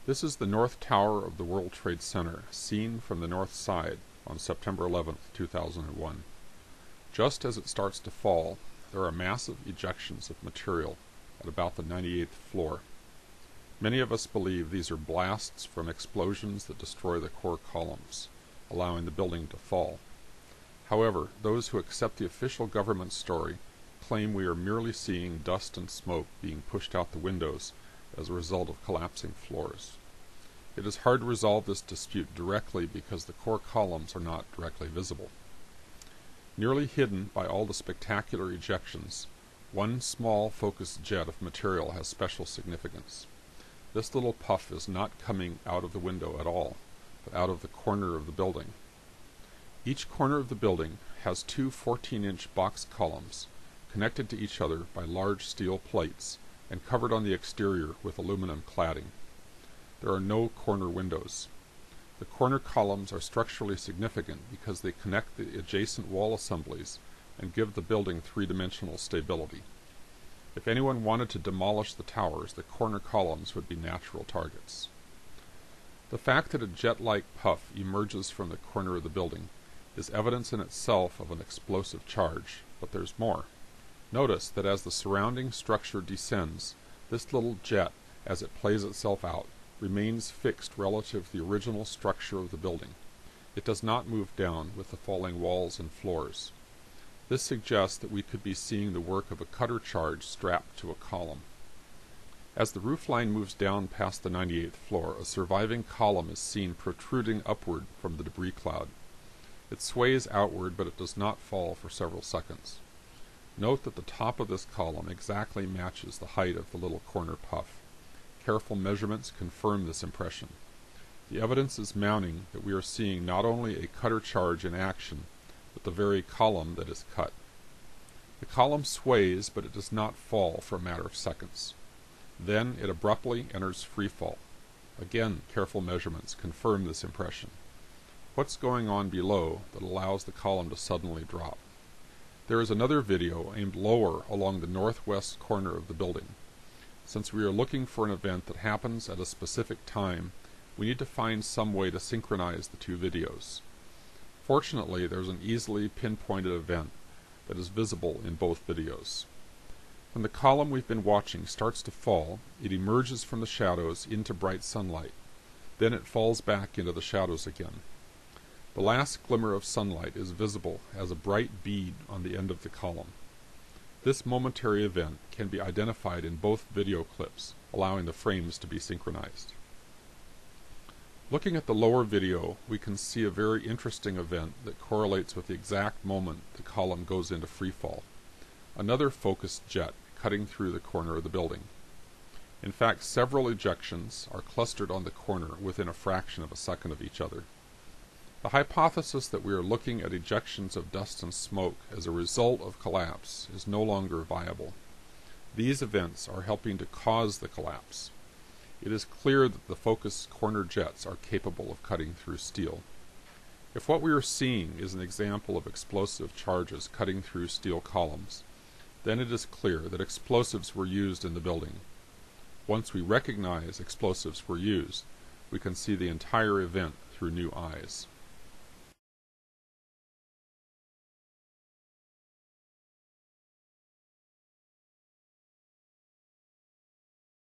This is the North Tower of the World Trade Center, seen from the north side on September 11, 2001. Just as it starts to fall, there are massive ejections of material at about the 98th floor. Many of us believe these are blasts from explosions that destroy the core columns, allowing the building to fall. However, those who accept the official government story claim we are merely seeing dust and smoke being pushed out the windows as a result of collapsing floors. It is hard to resolve this dispute directly because the core columns are not directly visible. Nearly hidden by all the spectacular ejections, one small focused jet of material has special significance. This little puff is not coming out of the window at all, but out of the corner of the building. Each corner of the building has two 14-inch box columns connected to each other by large steel plates and covered on the exterior with aluminum cladding. There are no corner windows. The corner columns are structurally significant because they connect the adjacent wall assemblies and give the building three-dimensional stability. If anyone wanted to demolish the towers, the corner columns would be natural targets. The fact that a jet-like puff emerges from the corner of the building is evidence in itself of an explosive charge, but there's more. Notice that as the surrounding structure descends, this little jet, as it plays itself out, remains fixed relative to the original structure of the building. It does not move down with the falling walls and floors. This suggests that we could be seeing the work of a cutter charge strapped to a column. As the roofline moves down past the 98th floor, a surviving column is seen protruding upward from the debris cloud. It sways outward, but it does not fall for several seconds. Note that the top of this column exactly matches the height of the little corner puff. Careful measurements confirm this impression. The evidence is mounting that we are seeing not only a cutter charge in action, but the very column that is cut. The column sways, but it does not fall for a matter of seconds. Then it abruptly enters free fall. Again, careful measurements confirm this impression. What's going on below that allows the column to suddenly drop? There is another video aimed lower along the northwest corner of the building. Since we are looking for an event that happens at a specific time, we need to find some way to synchronize the two videos. Fortunately, there's an easily pinpointed event that is visible in both videos. When the column we've been watching starts to fall, it emerges from the shadows into bright sunlight. Then it falls back into the shadows again. The last glimmer of sunlight is visible as a bright bead on the end of the column. This momentary event can be identified in both video clips, allowing the frames to be synchronized. Looking at the lower video, we can see a very interesting event that correlates with the exact moment the column goes into freefall. Another focused jet cutting through the corner of the building. In fact, several ejections are clustered on the corner within a fraction of a second of each other. The hypothesis that we are looking at ejections of dust and smoke as a result of collapse is no longer viable. These events are helping to cause the collapse. It is clear that the focused corner jets are capable of cutting through steel. If what we are seeing is an example of explosive charges cutting through steel columns, then it is clear that explosives were used in the building. Once we recognize explosives were used, we can see the entire event through new eyes.